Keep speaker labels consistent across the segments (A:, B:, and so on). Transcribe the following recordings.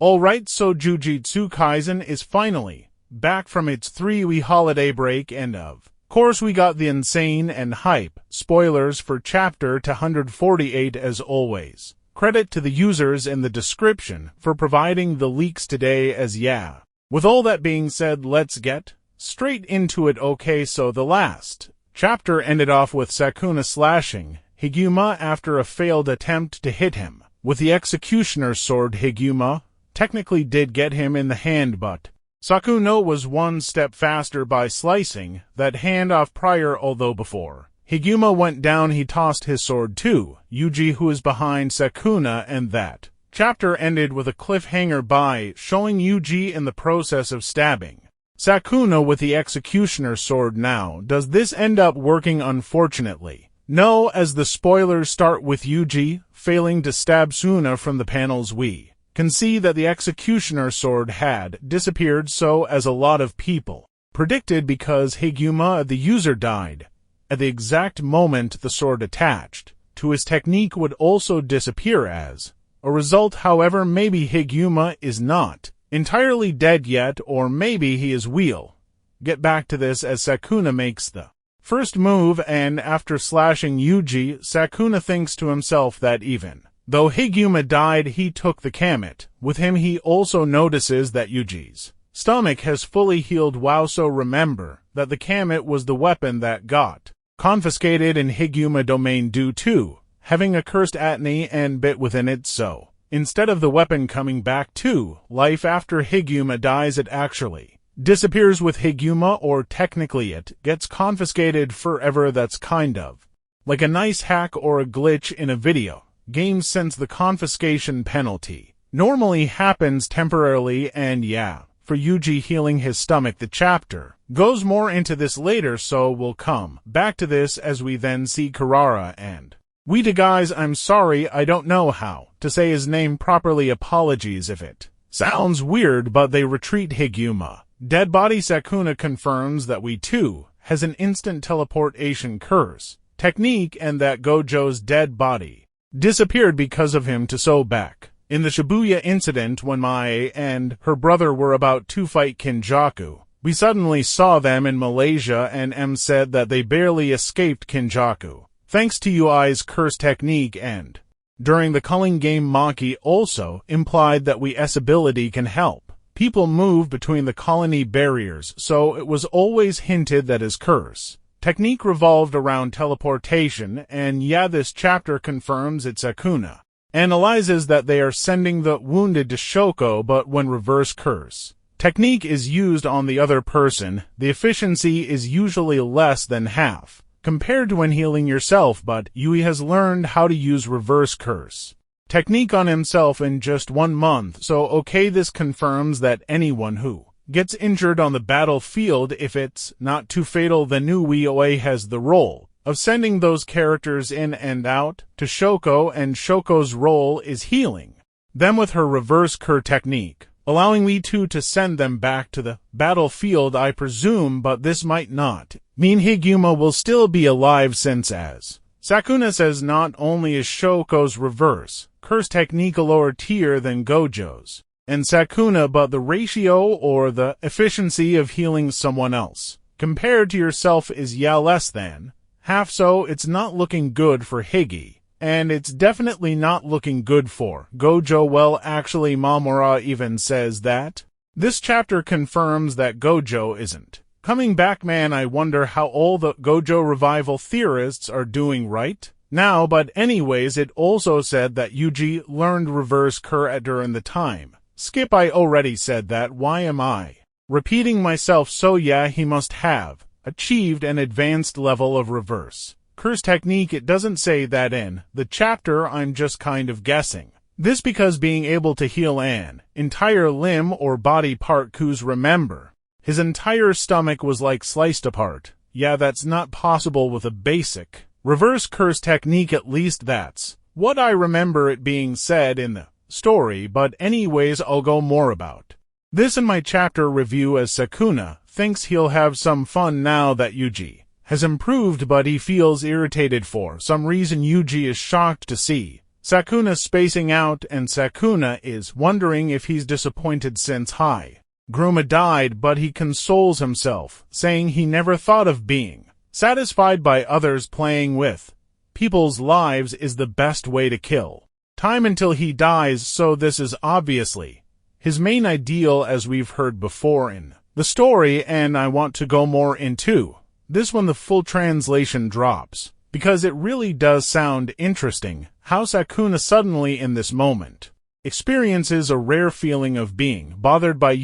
A: Alright, so Jujutsu Kaisen is finally back from its 3-week holiday break, and of course we got the insane and hype spoilers for chapter 248 as always. Credit to the users in the description for providing the leaks today as yeah. With all that being said, let's get straight into it. Okay, so the last chapter ended off with Sukuna slashing Higuma after a failed attempt to hit him with the executioner's sword. Higuma technically did get him in the hand, but Sukuna was one step faster by slicing that hand off prior, although before Higuma went down he tossed his sword to Yuji, who is behind Sukuna, and that chapter ended with a cliffhanger by showing Yuji in the process of stabbing Sukuna with the executioner's sword. Now, does this end up working? Unfortunately, no, as the spoilers start with Yuji failing to stab Sukuna. From the panels we can see that the executioner's sword had disappeared, so as a lot of people predicted, because Higuma the user died at the exact moment the sword attached to his technique would also disappear as a result. However, maybe Higuma is not entirely dead yet, or maybe he is. We'll get back to this as Sukuna makes the first move, and after slashing Yuji, Sukuna thinks to himself that even though Higuma died, he took the Kamet with him. He also notices that Yuji's stomach has fully healed. Wow, so remember that the Kamet was the weapon that got confiscated in Higuma domain due to having a cursed atony and bit within it, so instead of the weapon coming back to life after Higuma dies, it actually disappears with Higuma, or technically it gets confiscated forever. That's kind of like a nice hack or a glitch in a video game, since the confiscation penalty normally happens temporarily. And yeah, for Yuji healing his stomach, the chapter goes more into this later, so we'll come back to this as we then see Karara and Yuta. Guys, I'm sorry, I don't know how to say his name properly. Apologies if it sounds weird, but they retreat Higuma dead body. Sukuna confirms that Yuta has an instant teleportation curse technique, and that Gojo's dead body disappeared because of him. To so back in the Shibuya incident, when Mai and her brother were about to fight Kinjaku, we suddenly saw them in Malaysia, and M said that they barely escaped Kinjaku thanks to Yui's curse technique, and during the culling game Maki also implied that Yui's ability can help people move between the colony barriers, so it was always hinted that his curse technique revolved around teleportation. And yeah, this chapter confirms it. Sukuna analyzes that they are sending the wounded to Shoko, but when reverse curse technique is used on the other person, the efficiency is usually less than half compared to when healing yourself, but Yui has learned how to use reverse curse technique on himself in just 1 month, so okay, this confirms that anyone who gets injured on the battlefield, if it's not too fatal, then Yui has the role of sending those characters in and out to Shoko, and Shoko's role is healing them with her reverse curse technique, allowing Yuta to send them back to the battlefield, I presume, but this might not mean Higuma will still be alive, since, as Sukuna says, not only is Shoko's reverse curse technique a lower tier than Gojo's and Sukuna, but the ratio or the efficiency of healing someone else compared to yourself is less than half, so it's not looking good for Higi, and it's definitely not looking good for Gojo. Well, actually, Mamura even says that this chapter confirms that Gojo isn't coming back. Man, I wonder how all the Gojo revival theorists are doing right now, but anyways, it also said that Yuji learned reverse curse during the time skip. I already said that, why am I repeating myself? So yeah, he must have achieved an advanced level of reverse curse technique. It doesn't say that in the chapter, I'm just kind of guessing this because being able to heal an entire limb or body part, cause remember, his entire stomach was like sliced apart. Yeah, that's not possible with a basic reverse curse technique, at least that's what I remember it being said in the story. But anyways, I'll go more about this in my chapter review, as Sukuna thinks he'll have some fun now that Yuji has improved, but he feels irritated for some reason. Yuji is shocked to see Sukuna's spacing out and Sukuna is wondering if he's disappointed since Gruma died, but he consoles himself, saying he never thought of being satisfied by others. Playing with people's lives is the best way to kill time until he dies, so this is obviously his main ideal, as we've heard before in the story, and I want to go more into this when the full translation drops, because it really does sound interesting how Sukuna suddenly in this moment experiences a rare feeling of being bothered by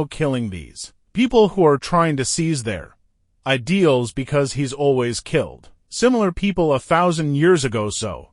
A: killing these people who are trying to seize their ideals, because he's always killed similar people 1,000 years ago, so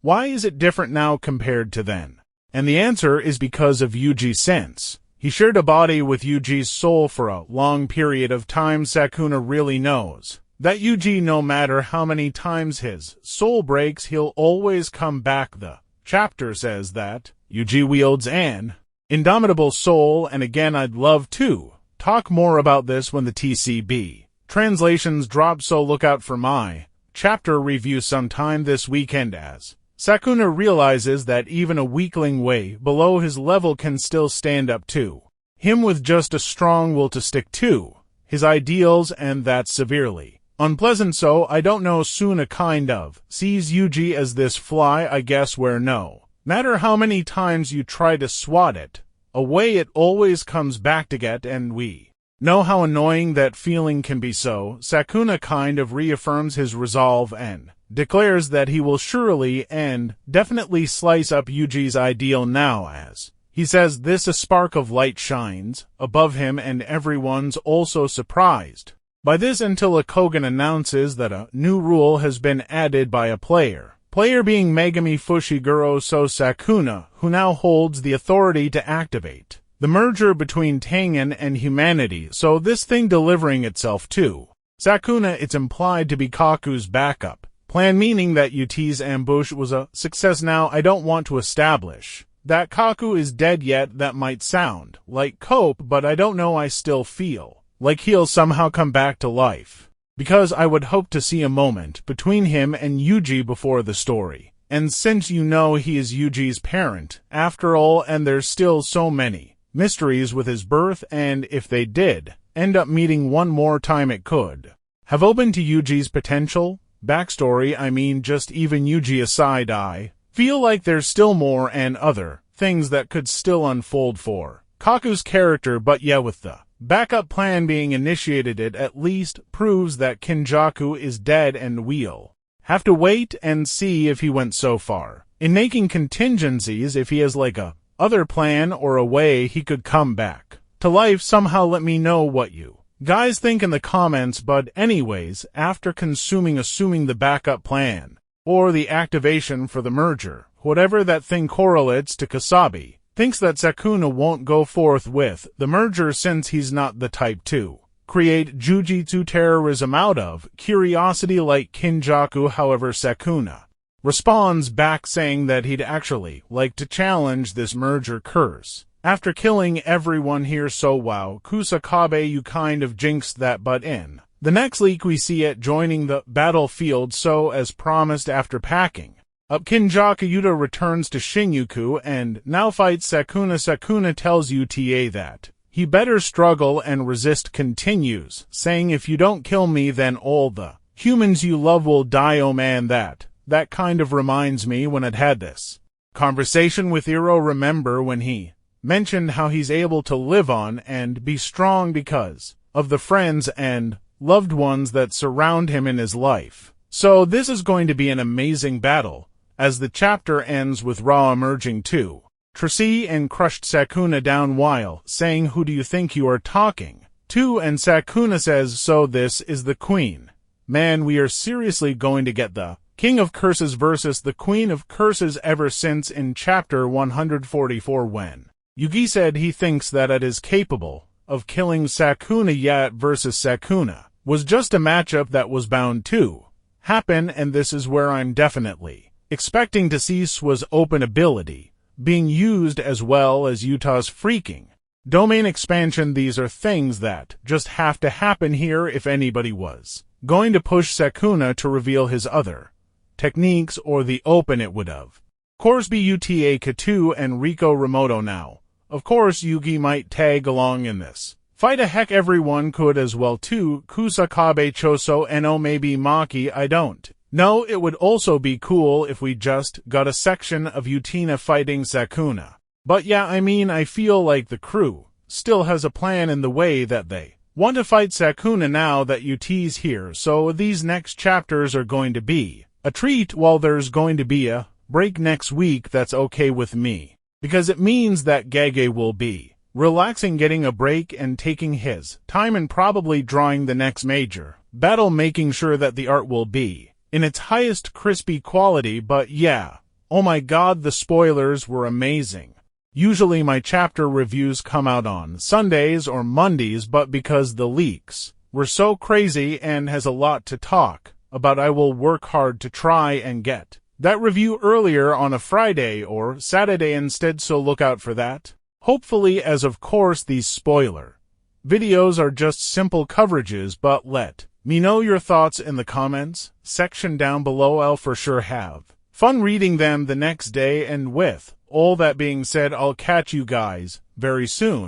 A: why is it different now compared to then? And the answer is because of Yuji, since he shared a body with Yuji's soul for a long period of time. Sukuna really knows that Yuji, no matter how many times his soul breaks, he'll always come back. The chapter says that Yuji wields an indomitable soul, and again I'd love to talk more about this when the TCB translations drop, so look out for my chapter review sometime this weekend, as Sukuna realizes that even a weakling way below his level can still stand up to him with just a strong will to stick to his ideals, and that's severely unpleasant. So I don't know, Suna kind of sees Yuji as this fly, I guess, where no matter how many times you try to swat it away, it always comes back to get, and we know how annoying that feeling can be. So Sukuna kind of reaffirms his resolve and declares that he will surely and definitely slice up Yuji's ideal now, as he says this a spark of light shines above him, and everyone's also surprised by this until a Kogan announces that a new rule has been added by a player being Megami Fushiguro. So Sukuna, who now holds the authority to activate the merger between Tengen and humanity, so this thing delivering itself to Sukuna, it's implied to be Kaku's backup plan, meaning that Yuti's ambush was a success. Now, I don't want to establish that Kaku is dead yet. That might sound like cope, but I don't know, I still feel like he'll somehow come back to life, because I would hope to see a moment between him and Yuji before the story. And since he is Yuji's parent, after all, and there's still so many mysteries with his birth, and if they did end up meeting one more time, it could have opened to Yuji's potential backstory. I mean, just even Yuji aside, I feel like there's still more and other things that could still unfold for Kaku's character. But yeah, with the backup plan being initiated, it at least proves that Kinjaku is dead, and we'll have to wait and see if he went so far in making contingencies, if he has like a other plan or a way he could come back to life somehow. Let me know what you guys think in the comments. But anyways, after assuming the backup plan or the activation for the merger, whatever that thing correlates to, Kasabi thinks that Sukuna won't go forth with the merger, since he's not the type to create Jujutsu terrorism out of curiosity like Kinjaku. However, Sukuna responds back saying that he'd actually like to challenge this merger curse after killing everyone here. So wow, Kusakabe, you kind of jinxed that. But in the next leak we see it joining the battlefield, so as promised, after packing up Kinjaku, Yuta returns to Shinjuku and now fights Sukuna. Sukuna tells Yuta that he better struggle and resist, continues saying, if you don't kill me, then all the humans you love will die. Oh man, that kind of reminds me when I'd had this conversation with Iro. Remember when he mentioned how he's able to live on and be strong because of the friends and loved ones that surround him in his life. So this is going to be an amazing battle, as the chapter ends with Ra emerging to Tracy and crushed Sukuna down while saying, who do you think you are talking to? And Sukuna says, so this is the queen. Man, we are seriously going to get the King of Curses versus the Queen of Curses. Ever since in chapter 144, when Yugi said he thinks that it is capable of killing Sukuna, yet versus Sukuna was just a matchup that was bound to happen, and this is where I'm definitely expecting to see Swa's open ability being used, as well as Yuta's freaking domain expansion. These are things that just have to happen here if anybody was going to push Sukuna to reveal his other techniques, or the open it would have Course be Uta Katu and Riko Remoto now. Of course Yugi might tag along in this. Fight a heck everyone could as well too. Kusakabe Choso no maybe Maki I don't. No, it would also be cool if we just got a section of Utina fighting Sukuna. But yeah, I mean I feel like the crew still has a plan in the way that they want to fight Sukuna now that Uti's here, so these next chapters are going to be a treat while there's going to be a break next week. That's okay with me, because it means that Gege will be relaxing, getting a break and taking his time and probably drawing the next major battle, making sure that the art will be in its highest crispy quality. But yeah, oh my god, the spoilers were amazing. Usually my chapter reviews come out on Sundays or Mondays, but because the leaks were so crazy and has a lot to talk about, I will work hard to try and get that review earlier on a Friday or Saturday instead, so look out for that. Hopefully, as of course these spoiler videos are just simple coverages, but let me know your thoughts in the comments section down below. I'll for sure have fun reading them the next day, and with all that being said, I'll catch you guys very soon.